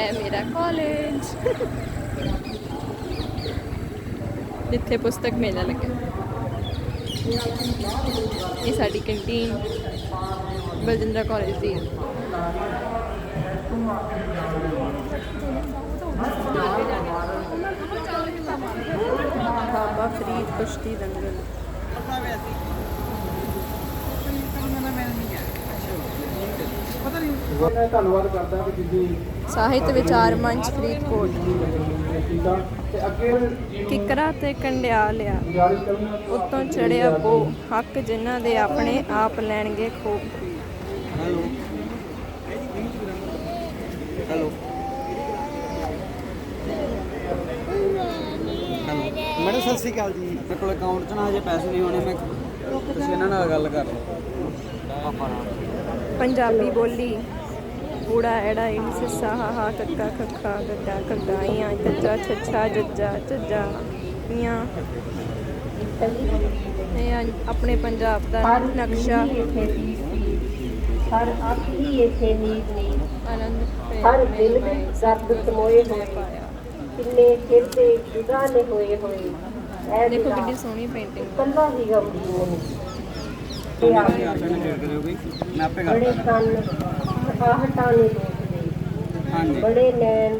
है मेरा कॉलेज जिथे पुस्तक मेला लगे। ये साडी कैंटीन बलजिंद्रा कॉलेज की। बाबा फरीद कुश्ती दंगल। साहित्य विचार मंच फरीदकोट। किकरा ते कंडियालिया उत्तों चढ़िया बो हक जिन्हां दे अपने आप लैणगे खो। मैडम सत श्री अकाल जी। मेरे को अकाउंट च ना हजे पैसे नहीं होने, मैं तुसीं इन्हां नाल गल कर लो पापा नाल। पंजाबी बोली ऊड़ा एड़ा इन सिसा हा हा कक्का खक्का गड्डा खड्डा इयां चच्चा छच्छा जज्जा झज्जा इयां। अपने पंजाब दा नक्शा हर अख ही इथे नीर नीर आनंद हर दिल में दर्द समोए होए किन्ने खिलते जुदा ने होए होए देखो कितनी सोहनी पेंटिंग। कल्ला ही गमगीन नहीं मैं आपे बड़े करता कन आहटा ने देखदे बड़े नैन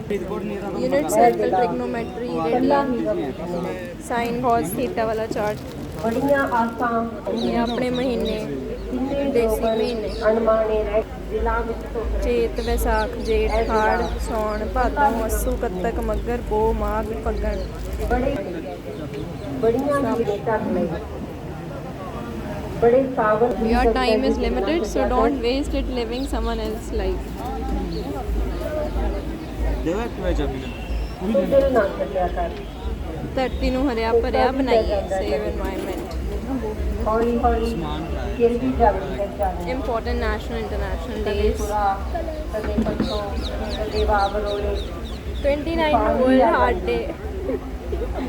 यूनिट सर्कल ट्रिग्नोमेट्री कल्ला रेडियन ही गमगीन नहीं साइन कॉस थीटा वाला चार्ट। बड़ियां आसां ये अपने महीने किन्ने देसी लोगन महीने अनमाने रह जिला विच धुप चेत वैसाख जेठ हाड़ सौण भादों अस्सू कत्तक मग्गर पो माघ फग्गण। बड़े बड़ियां हीरे ढक लई बड़े सावन Your time is limited, so don't waste it living someone else's life. देवा एक वे चाबी दिल ना छड्डिया कर धरती नूं हरिया भरिया बनाइए। Save environment. हौली हौली फिर भी जाती है जाने Important national international कदे days। पुरा कदे पछो कदे वावरोले 29 ਨੂੰ World Heart Day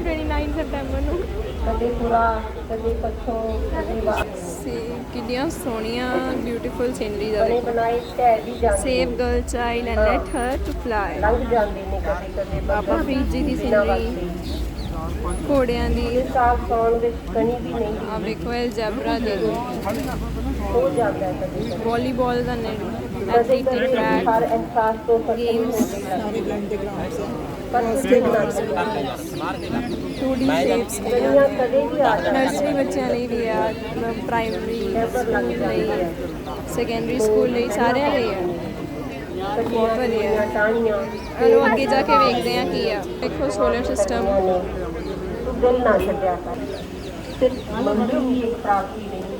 29 September ਨੂੰ। कदे पुरा कदे पछो कदे कितनियां सोहणियां ब्यूटीफुल सीनरीज आ बने देखो। बनाए ढह भी जाते Save girl child and let her to fly। लंघ जाते ने कदे कदे बाबा फरीद जी ਦੀ सीनरी ਘੋੜਿਆਂ ਦੀ। साग सौन विच कनी भी नहीं ਆ ਵੇਖੋ ਐਲਜੈਬਰਾ ਦੀ हो जाता है कदे कदे ਵਾਲੀਬਾਲ ਦਾ ਨੈਟ कदे ਐਥਲੈਟਿਕ कदे ट्रैक हर एहसास तो गेम्स पर दिल ना छड्डिया 2D shapes दुनिया कदे भी आ जाती ਨਰਸਰੀ ਬੱਚਿਆਂ ਲਈ ਵੀ ਆ ਪ੍ਰਾਇਮਰੀ ਸਕੂਲ ਲਈ ਸੈਕੰਡਰੀ ਸਕੂਲ ਲਈ ਸਾਰਿਆਂ ਲਈ ਆ। ਬਹੁਤ ਵਧੀਆ। टाणियां ਚਲੋ ਅੱਗੇ ਜਾ ਕੇ ਵੇਖਦੇ ਆ ਕੀ ਆ। ਦੇਖੋ ਸੋਲਰ ਸਿਸਟਮ तू दिल ना छड्डिया कर सिर्फ मंदिर ही एक प्राप्ति नहीं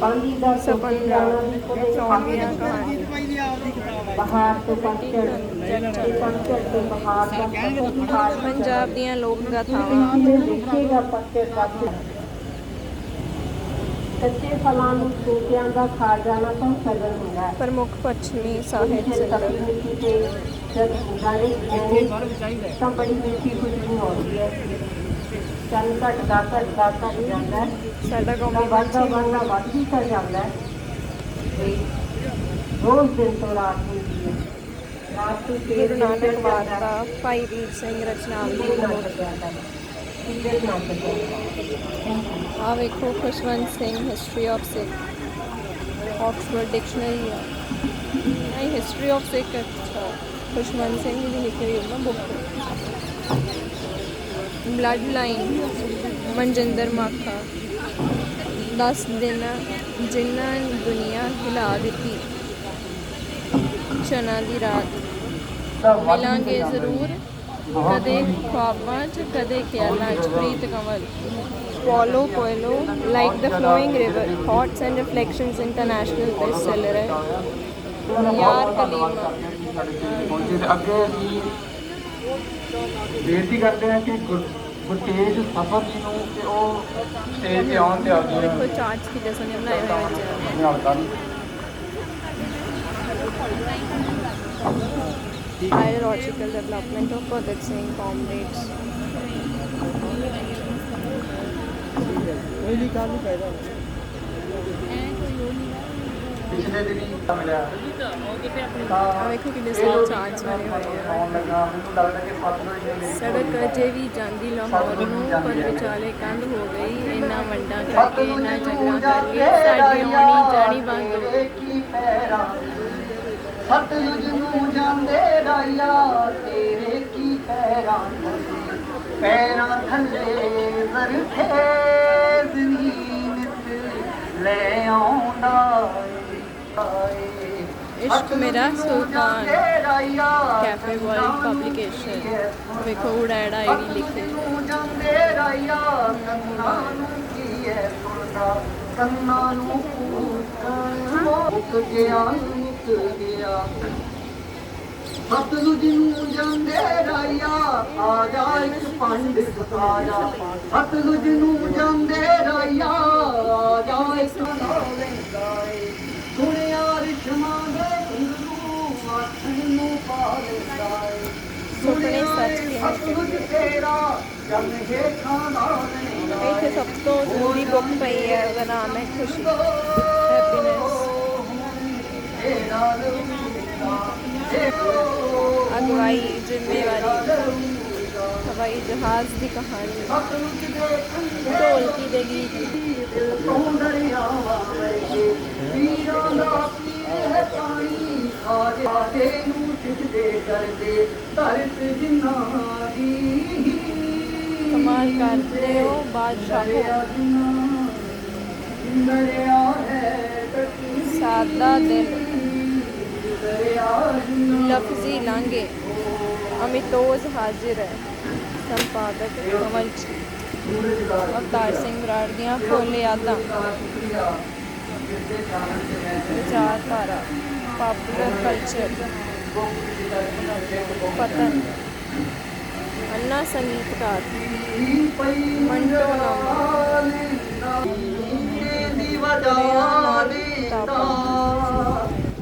पानी दा सपन जाना भी कोई सौंपियां कहानी बाहर तो पतझड़ तो बाहर का हाल ਪੰਜਾਬ ਦੀਆਂ ਲੋਕ ਗਾਥਾਵਾਂ। देखेगा पतझड़ का कच्चे फलां ਨੂੰ ਸੂਕਿਆਂ ਦਾ ਖਾ ਜਾਣਾ ਤਾਂ ਸਗਨ ਹੁੰਦਾ ਹੈ ਪ੍ਰਮੁੱਖ ਪੱਛਮੀ ਸਾਹਿਤ ਇੱਥੇ ਸੰਗਤ। ਤਪੀ ਮਿੱਟੀ ਤੇ ਜਦ ਗਾਣੇ ਤਾਂ ਬੜੀ ਮਿੱਠੀ ਖੁਸ਼ਬੂ ਆਉਂਦੀ ਹੈ ਚੰਨ ਘਟਦਾ ਜਾਂਦਾ ਹੈ ਸਾਡਾ ਤਾਂ ਕੌਮੀ ਵੱਧਦਾ ਪੰਛੀ ਵੱਧਦਾ ਵੱਧ ਹੀ ਤਾਂ ਜਾਂਦਾ ਹੈ ਵੀ ਰੋਜ਼ ਦਿਨ ਤੋਂ ਰਾਤ ਹੁੰਦੀ ਹੈ ਰਾਤ ਤੋਂ ਗੁਰੂ ਫੇਰ ਨਾਨਕ ਵਾਰਤਾ ਭਾਈ ਵੀਰ ਸਿੰਘ ਰਚਨਾਵਲੀ। ਆ ਵੇਖੋ Khushwant Singh history of Sikh Oxford dictionary ਆ। ਨਹੀਂ ਹਿਸਟਰੀ ਆਫ ਸਿੱਖ ਅੱਛਾ ਖੁਸ਼ਵੰਤ ਸਿੰਘ ਦੀ ਲਿਖੀ ਹੋਈ ਉਹਨਾਂ book. Blood line Manjinder Makha 10 ਦਿਨ ਜਿਨ੍ਹਾਂ ਦੁਨੀਆ ਹਿਲਾ ਦਿੱਤੀ ਚਨਾ ਦੀ ਰਾਤ ਮਿਲਾਂਗੇ ਜ਼ਰੂਰ ਕਦੇ ਖੁਆਬਾਂ 'ਚ ਕਦੇ ਖਿਆਲਾਂ 'ਚ ਪ੍ਰੀਤ ਕੰਵਲ। Paulo Coelho like the flowing river thoughts and reflections international bestseller है। यार कलीमा ਅੱਗੇ ਅਸੀਂ ਬੇਨਤੀ ਕਰਦੇ ਹਾਂ ਕਿ ਗੁਰਤੇਜ ਸਫਰ ਜੀ ਨੂੰ ਕਿ ਉਹ ਸਟੇਜ ਤੇ ਆਉਣ ਤੇ ਆਪਣੀ देखो चार्ट्स की जैसे ने बनाए हुए बच्चे ਨਾਲ ਕਰਨ। biological development of Bhagat Singh comrades। कोई नहीं कालू पैदा ਪਿਛਲੇ ਦਿਨੀ ਮਿਲਿਆ ਆ ਵੇਖੋ ਕਿੰਨੇ ਸੋਹਣੇ ਚਾਰਜ ਬਣੇ ਹੋਏ ਆ। ਆਉਣ ਲੱਗਾ ਮੈਨੂੰ ਲੱਗਦਾ ਕਿ ਸਤਲੁਜ ਦੇ ਵਿੱਚ ਸੜਕ ਅਜੇ ਵੀ ਜਾਂਦੀ ਲਾਹੌਰ ਨੂੰ, ਪਰ ਵਿਚਾਲੇ ਕੰਧ ਹੋ ਗਈ ਇਹਨਾਂ ਵੰਡਾਂ ਕਰਕੇ, ਇਹਨਾਂ ਜੰਗਾਂ ਕਰਕੇ ਸਾਡੀ ਆਉਣੀ ਜਾਣੀ ਬੰਦ ਹੋ ਗਈ। ਕੀ ਪੈਰਾਂ ਸਤਲੁਜ ਨੂੰ ਜਾਂਦੇ ਰਾਇਆ ਤੇਰੇ ਕੀ ਪੈਰਾਂ ਪੈਰਾਂ ਥੱਲੇ ਜ਼ਰਖੇ ਜ਼ਮੀਨ ਲੈ ਆਉਂਦਾ ਏ इश्क मेरा सुल्तान कैफे वर्ल्ड पब्लिकेशन ਵੇਖੋ ਉੜਾੜਾ ਆਈਡੀ ਲਿਖੇ ਜਾਂਦੇ ਰਾਇਆ ਕੰਨਾਂ ਨੂੰ ਕੀ ਹੈ ਸੁਣਦਾ ਕੰਨਾਂ ਨੂੰ ਮੁੱਕ ਗਿਆ ਸਤਲੁਜ ਨੂੰ ਜਾਂਦੇ ਰਾਇਆ ਆ ਜਾ ਇੱਕ ਪੰਡਿਤ ਆ ਜਾ ਸਤਲੁਜ ਨੂੰ ਜਾਂਦੇ ਰਾਇਆ ਆ ਜਾ ਇੱਕ ਨਾਲੇ ਸੁਣਿਆ ਰਿਸ਼ਮਾਂ ਦੇ ਨੂੰ ਅੱਖ ਨੂੰ ਪਾ ਲੈਂਦਾ ਏ ਸੁਪਨੇ ਸੱਚ ਕੇ ਸਤਲੁਜ ਤੇਰਾ ਜਨ ਹੇਠਾਂ ਨਾਲੇ ਇੱਥੇ ਸਭ ਤੋਂ ਜ਼ਰੂਰੀ ਬੁੱਕ ਪਈ ਹੈ, ਉਹਦਾ ਨਾਮ ਹੈ ਖੁਸ਼ੀ, ਹੈਪੀਨੈਸ। ਅਗਵਾਈ, ਜ਼ਿੰਮੇਵਾਰੀ, ਹਵਾਈ ਜਹਾਜ਼ ਦੀ ਕਹਾਣੀ, ਢੋਲਕੀ ਦੇ ਗੀਤ। ਕਮਾਲ ਕਰਦੇ ਹੋ ਬਾਦਸ਼ਾਹੋ, ਸਾਦਾ ਦਿਲ, ਲਫ਼ਜ਼ੀ ਲਾਂਘੇ, ਅਮਿਤੋਜ ਹਾਜ਼ਰ ਹੈ। ਸੰਪਾਦਕ ਕੰਵਲ ਅਵਤਾਰ ਸਿੰਘ ਬਰਾੜ ਦੀਆਂ ਫੁੱਲ ਯਾਦਾਂ, ਵਿਚਾਰਧਾਰਾ, ਪਾਪੂਲਰ ਕਲਚਰ, ਪਤਨ, अन्ना संगीतकार, मंटो नाम,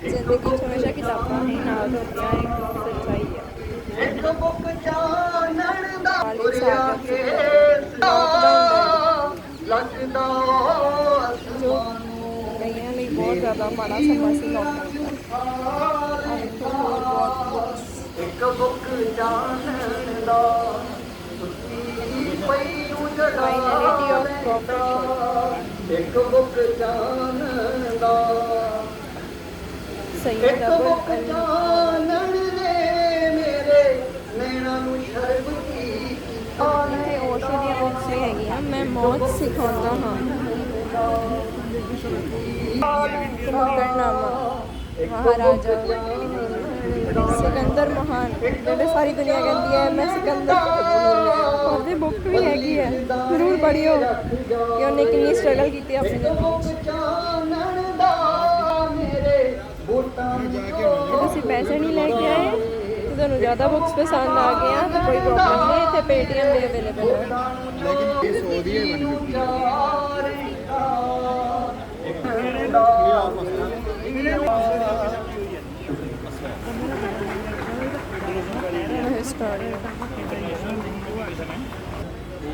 जिंदगी च हमेशा किताबां ही नाल होंदियां, एक सच्चाई है। खालिद साहब जो कईयां लई बहुत ज़्यादा माड़ा समा सी लॉकडाउन का। ਇੱਕ ਬੁੱਕ ਜਾਣਨ ਦਾ ਪਈ ਨੂੰ Finality of profession, ਇੱਕ ਬੁੱਕ ਜਾਣਨ ਦਾ Sayyid ਇੱਕ Abul ਬੁੱਕ Ali, ਜਾਣਨ ਨੇ ਮੇਰੇ ਨੈਣਾਂ ਨੂੰ ਸ਼ਰਬ ਕੀ ਇੱਥੇ ਓਸ਼ੋ ਦੀਆਂ ਬੁੱਕਸ ਵੀ ਹੈਗੀਆਂ। ਮੈਂ ਮੌਤ ਸਿਖਾਉਂਦਾ ਹਾਂ, ਮੁਕਰਨਾਮਾ, ਮਹਾਰਾਜਾ, ਸਿਕੰਦਰ ਮਹਾਨ, ਜਿਹੜੇ ਸਾਰੀ ਦੁਨੀਆ ਕਹਿੰਦੀ ਹੈ ਮੈਂ ਸਿਕੰਦਰ, ਉਹਦੀ ਬੁੱਕ ਵੀ ਹੈਗੀ ਹੈ, ਜ਼ਰੂਰ ਪੜ੍ਹਿਓ ਕਿ ਉਹਨੇ ਕਿੰਨੀ ਸਟਰਗਲ ਕੀਤੀ ਆਪਣੀ ਜ਼ਿੰਦਗੀ 'ਚ। ਜੇ ਤੁਸੀਂ ਪੈਸੇ ਨਹੀਂ ਲੈ ਕੇ ਆਏ ਤੇ ਤੁਹਾਨੂੰ ਜ਼ਿਆਦਾ ਬੁੱਕਸ ਪਸੰਦ ਆ ਗਈਆਂ ਤਾਂ ਕੋਈ ਪ੍ਰੋਬਲਮ ਨਹੀਂ, ਇੱਥੇ ਪੇਟੀਐਮ ਵੀ ਅਵੇਲੇਬਲ ਹੈ। लेकिन ये 100 दी है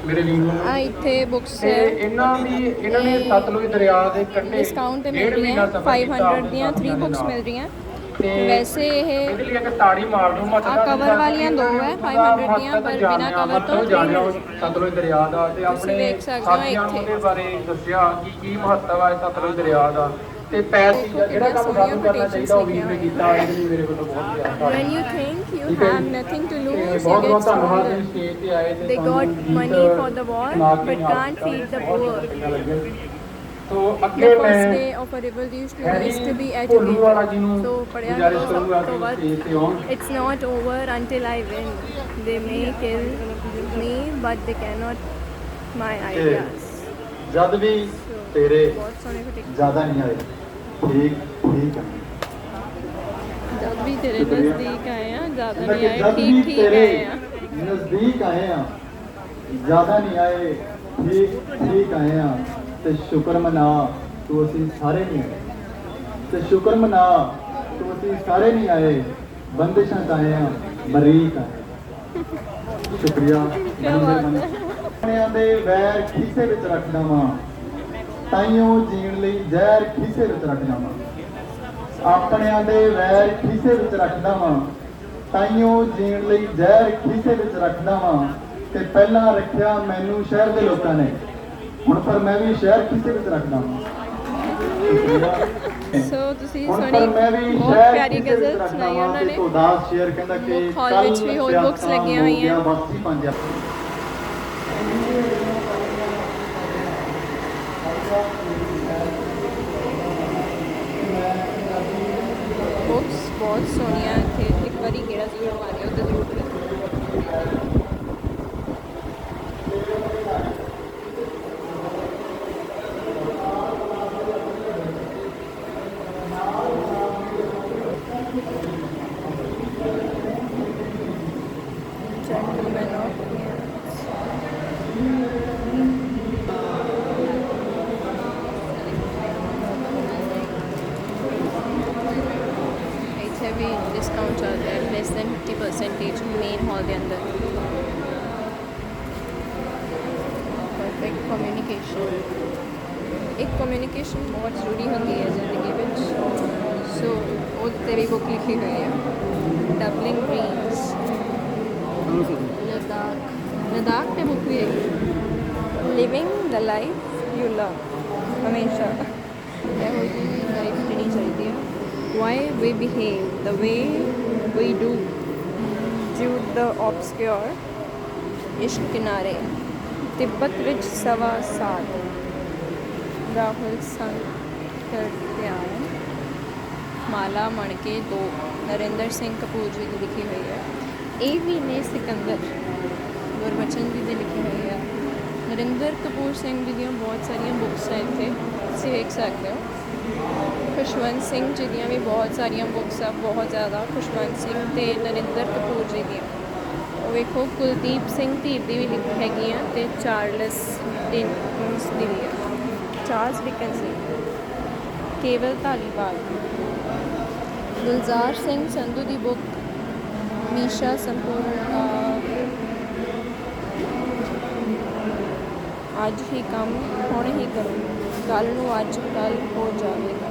ਮੇਰੇ ਵੀਰ ਨੂੰ ਆ ਇੱਥੇ ਬੁੱਕਸ ਤੇ ਇਹਨਾਂ ਨੇ ਸਤਲੁਜ ਦਰਿਆ ਦੇ ਕੰਢੇ ਡਿਸਕਾਊਂਟ ਤੇ ਮਿਲ ਰਹੀਆਂ, 500 ਦੀਆਂ 3 ਬੁੱਕਸ ਮਿਲ ਰਹੀਆਂ। ਵੈਸੇ ਇਹ ਇਹਦੇ ਲਈ ਇੱਕ ਤਾੜੀ ਮਾਰ ਦੋ ਮੱਤ ਆ ਕਵਰ ਵਾਲੀਆਂ 2 ਹੈ 500 ਦੀਆਂ, ਪਰ ਬਿਨਾ ਕਵਰ ਤੋਂ 3 ਮਿਲ ਰਹੀਆਂ। ਸਤਲੁਜ ਦਰਿਆ ਦਾ ਤੇ ਆਪਣੇ ਵੇਖ ਸਕਦੇ ਹੋ ਸਾਥੀਆਂ ਨੂੰ ਇੱਥੇ। ਉਹਦੇ ਬਾਰੇ ਦੱਸਿਆ ਕਿ ਕੀ ਮਹੱਤਵ ਹੈ ਸਤਲੁਜ ਦਰਿਆ ਦਾ ਤੇ ਪੈਸੇ ਜਿਹੜਾ ਕੰਮ ਸਾਨੂੰ ਕਰਨਾ ਚਾਹੀਦਾ ਉਹ ਵੀਰ ਨੇ ਕੀਤਾ। ਇਹਦੇ ਲਈ ਮੇਰੇ ਕੋਲੋਂ ਬਹੁਤ ਜ਼ਿਆਦਾ When you think you have nothing to lose, you ਬਹੁਤ get ਬਹੁਤ ਧੰਨਵਾਦ stronger. ਜੀ ਸਟੇਜ ਤੇ ਆਏ ਤੇ They got money for the war, but can't feed the poor. So The ਅੱਗੇ first ਮੈਂ day of a revolution is to be Bholu ਵਾਲਾ ਜੀ educated. ਨੂੰ So ਪੜ੍ਹਿਆ ਗੁਜ਼ਾਰਿਸ਼ ਕਰੋ ਕਰੂੰਗਾ ਸਭ ਤੋਂ ਕਿ ਵੱਧ। ਸਟੇਜ ਤੇ ਆਉਣ। It's not over until I win. They may kill me, but they cannot my ideas. ਜਦ ਵੀ ਤੇਰੇ ਬਹੁਤ ਸੋਹਣੇ ਫਟੇ। ਜ਼ਿਆਦਾ ਨਹੀਂ ਆਏ ਠੀਕ ਠੀਕ ਹੈ ਜਦ ਵੀ ਤੇਰੇ ਨਜ਼ਦੀਕ ਆਏ ਆ, ਜ਼ਿਆਦਾ ਨਹੀਂ ਆਏ, ਜਦ ਠੀਕ ਵੀ ਠੀਕ ਤੇਰੇ ਆਏ ਆ। ਨਜ਼ਦੀਕ ਆਏ ਆ ਜ਼ਿਆਦਾ ਨਹੀਂ ਆਏ ਠੀਕ ਠੀਕ ਆਏ ਆ ਤੇ ਸ਼ੁਕਰ ਮਨਾ ਤੂੰ ਅਸੀਂ ਸਾਰੇ ਨਹੀਂ ਆਏ ਤੇ ਸ਼ੁਕਰ ਮਨਾ ਤੂੰ ਅਸੀਂ ਸਾਰੇ ਨਹੀਂ ਆਏ ਬੰਦਿਸ਼ਾਂ ਚ ਆਏ ਆ ਬਰੀਕ ਆਏ ਸ਼ੁਕਰੀਆ ਬਣਿਆਂ ਦੇ ਵੈਰ ਖੀਸੇ ਵਿੱਚ ਰੱਖਦਾ ਵਾਂ ਤਾਈਓ ਜੀਣ ਲਈ ਜ਼ਹਿਰ ਖੀਸੇ ਵਿੱਚ ਰੱਖਦਾ ਵਾਂ ਆਪਣਿਆਂ ਦੇ ਵੈਰ ਖੀਸੇ ਵਿੱਚ ਰੱਖਦਾ ਵਾਂ, ਤਾਈਓ ਜੀਣ ਲਈ ਜ਼ਹਿਰ ਖੀਸੇ ਵਿੱਚ ਰੱਖਦਾ ਵਾਂ। ਤੇ ਪਹਿਲਾਂ ਰੱਖਿਆ ਮੈਨੂੰ ਸ਼ਹਿਰ ਦੇ ਲੋਕਾਂ ਨੇ, ਹੁਣ ਪਰ ਮੈਂ ਵੀ ਸ਼ਹਿਰ ਖੀਸੇ ਵਿੱਚ ਰੱਖਦਾ ਵਾਂ। ਸੋ ਤੁਸੀਂ ਹੁਣ ਸੁਣੀ ਪਰ ਮੈਂ ਵੀ ਬਹੁਤ ਸ਼ਹਿਰ ਪਿਆਰੀ ਖੀਸੇ ਵਿੱਚ ਗਜ਼ਲ ਰੱਖਦਾ ਸੁਣਾਈ ਵਾਂ। ਉਹਨਾਂ ਤੇ ਨੇ। ਉਦਾਸ ਸ਼ੇਰ ਕਹਿੰਦਾ ਕਿ ਬੁੱਕ ਹਾਲ ਵਿੱਚ ਵੀ ਹੋਰ ਬੁੱਕਸ ਲੱਗੀਆਂ ਹੋਈਆਂ। ਬਸ ਹੀ ਪੰਜ ਬੁੱਕਸ ਬਹੁਤ ਸੋਹਣੀਆਂ ਇੱਥੇ, ਇੱਕ ਵਾਰੀ ਗੇੜਾ ਜ਼ਰੂਰ ਮਾਰਿਓ ਤੇ ਜ਼ਰੂਰ ਖਰੀਦਿਓ। Gentleman of Finance. ਇੱਥੇ ਵੀ ਡਿਸਕਾਊਂਟ ਚੱਲ ਰਿਹਾ ਹੈ, ਲੈਸ ਦੈਨ 50% ਮੇਨ ਹਾਲ ਦੇ ਅੰਦਰ। ਪਰਫੈਕਟ ਕਮਿਊਨੀਕੇਸ਼ਨ, ਇੱਕ ਕਮਿਊਨੀਕੇਸ਼ਨ ਬਹੁਤ ਜ਼ਰੂਰੀ ਹੁੰਦੀ ਹੈ ਜ਼ਿੰਦਗੀ ਵਿੱਚ। ਸੋ ਉਹ 'ਤੇ ਵੀ ਬੁੱਕ ਲਿਖੀ ਹੋਈ ਹੈ, ਡਬਲਿੰਗ ਡ੍ਰੀਮਸ। लद्दाख पे बुक भी है, living the life you love. हमेशा ਇਹੋ ਜਿਹੀ ਲਾਈਫ ਜਿਹੜੀ ਚਾਹੀਦੀ ਹੈ। Why we behave the way we do, Jude the Obscure, Ishq Kinare, Tibet ਵਿੱਚ ਸਵਾ ਸਾਲ, ਰਾਹੁਲ ਸੰਕਰਤਿਆਨ, ਮਾਲਾ ਮਣਕੇ 2, ਨਰਿੰਦਰ ਸਿੰਘ ਕਪੂਰ ਜੀ ਦੀ ਲਿਖੀ ਹੋਈ ਹੈ। ਇਹ ਵੀ ਨੇ ਸਿਕੰਦਰ, ਗੁਰਬਚਨ ਜੀ ਦੀ ਲਿਖੀ ਹੋਈ ਹੈ। ਨਰਿੰਦਰ ਕਪੂਰ ਸਿੰਘ ਜੀ ਦੀਆਂ ਬਹੁਤ ਸਾਰੀਆਂ ਬੁੱਕਸ ਹੈ ਇੱਥੇ, ਤੁਸੀਂ ਵੇਖ ਸਕਦੇ ਹੋ। ਖੁਸ਼ਵੰਤ ਸਿੰਘ ਜੀ ਦੀਆਂ ਵੀ ਬਹੁਤ ਸਾਰੀਆਂ ਬੁੱਕਸ ਆ, ਬਹੁਤ ਜ਼ਿਆਦਾ। ਖੁਸ਼ਵੰਤ ਸਿੰਘ ਅਤੇ ਨਰਿੰਦਰ ਕਪੂਰ ਜੀ ਦੀਆਂ ਉਹ ਵੇਖੋ। ਕੁਲਦੀਪ ਸਿੰਘ ਧੀਰ ਦੀ ਵੀ ਲਿਖੀ ਹੈਗੀ ਆ, ਅਤੇ ਚਾਰਲਸ ਡਿਕਨਸ ਦੀ ਵੀ ਹੈ। ਚਾਰਲਸ ਡਿਕਨਸ ਦੀ, ਕੇਵਲ ਧਾਲੀਵਾਲ। ਗੁਲਜ਼ਾਰ ਸਿੰਘ ਸੰਧੂ ਦੀ ਬੁੱਕ ਮੀਸ਼ਾ ਸੰਪੂਰਨ, ਅੱਜ ਹੀ ਕੰਮ ਹੁਣ ਹੀ ਕਰੋ, ਕੱਲ ਨੂੰ ਅੱਜ ਕੱਲ ਹੋ ਜਾਵੇਗਾ।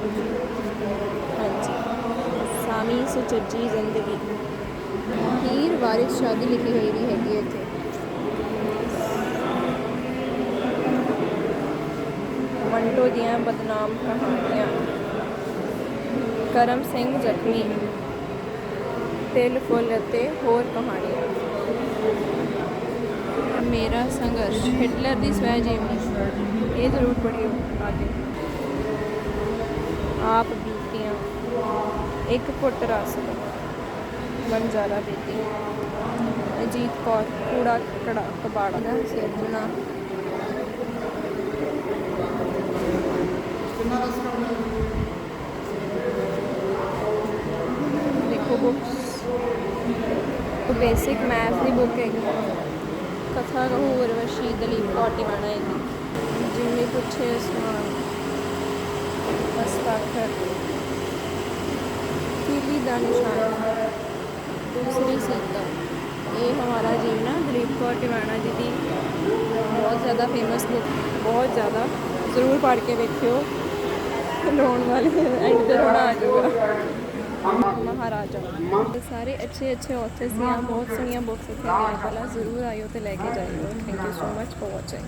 ਹਾਂਜੀ, ਸਾਮੀ ਸੁਚੱਜੀ ਜ਼ਿੰਦਗੀ, ਹੀਰ ਵਾਰਿਸ ਸ਼ਾਹ ਦੀ ਲਿਖੀ ਹੋਈ ਵੀ ਹੈਗੀ ਇੱਥੇ। ਮੰਟੋ ਦੀਆਂ ਬਦਨਾਮ ਕਹਾਣੀਆਂ, ਕਰਮ ਸਿੰਘ ਜ਼ਖਮੀ, ਤਿਲ ਫੁੱਲ ਅਤੇ ਹੋਰ ਕਹਾਣੀਆਂ। ਮੇਰਾ ਸੰਘਰਸ਼, ਹਿਟਲਰ ਦੀ ਸਵੈ ਜੀਵਨੀ, ਇਹ ਜ਼ਰੂਰ ਪੜ੍ਹਿਓ ਆਗੇ। ਆਪ ਬੀਤੀਆਂ, ਇੱਕ ਫੁੱਟ ਰਸ, ਬੰਜਾਰਾ ਬੀਤੀ, ਅਜੀਤ ਕੌਰ, ਕੂੜਾ ਕੜਾ ਕਬਾੜਾ ਦਾ ਸਿਰਜਣਾ। ਦੇਖੋ ਬੁੱਕਸ, ਬੇਸਿਕ ਮੈਥ ਦੀ ਬੁੱਕ ਹੈਗੀ, ਕਥਾ ਕਹੂ ਉਰਵਸ਼ੀ, ਦਲੀਪ ਕੌਰ ਟਿਵਾਣਾ ਇਹਦੀ। ਜਿਵੇਂ ਪੁੱਛੇ ਅਸਮਾਨ, ਹਸਤਾਖਰ, ਕੀਲੀ ਦਾ ਨਿਸ਼ਾਨ, ਦੂਸਰੀ ਸੀਤਾ, ਇਹ ਹਮਾਰਾ ਜੀਵਨਾ, ਦਲੀਪ ਕੌਰ ਟਿਵਾਣਾ ਜੀ ਦੀ ਬਹੁਤ ਜ਼ਿਆਦਾ ਫੇਮਸ ਬੁੱਕ, ਬਹੁਤ ਜ਼ਿਆਦਾ। ਜ਼ਰੂਰ ਪੜ੍ਹ ਕੇ ਵੇਖਿਓ, ਰੋਣ ਵਾਲੇ ਐਂਡ 'ਤੇ ਰੋਣਾ ਆ ਜਾਊਗਾ। ਮਹਾਰਾਜਾ, ਸਾਰੇ ਅੱਛੇ ਆਥਰਸ ਦੀਆਂ ਬਹੁਤ ਸਾਰੀਆਂ ਬੁੱਕਸ ਇੱਥੇ ਅਵੇਲੇਬਲ ਆ, ਜ਼ਰੂਰ ਆਇਓ ਤੇ ਲੈ ਕੇ ਜਾਇਓ। Thank you so much for watching.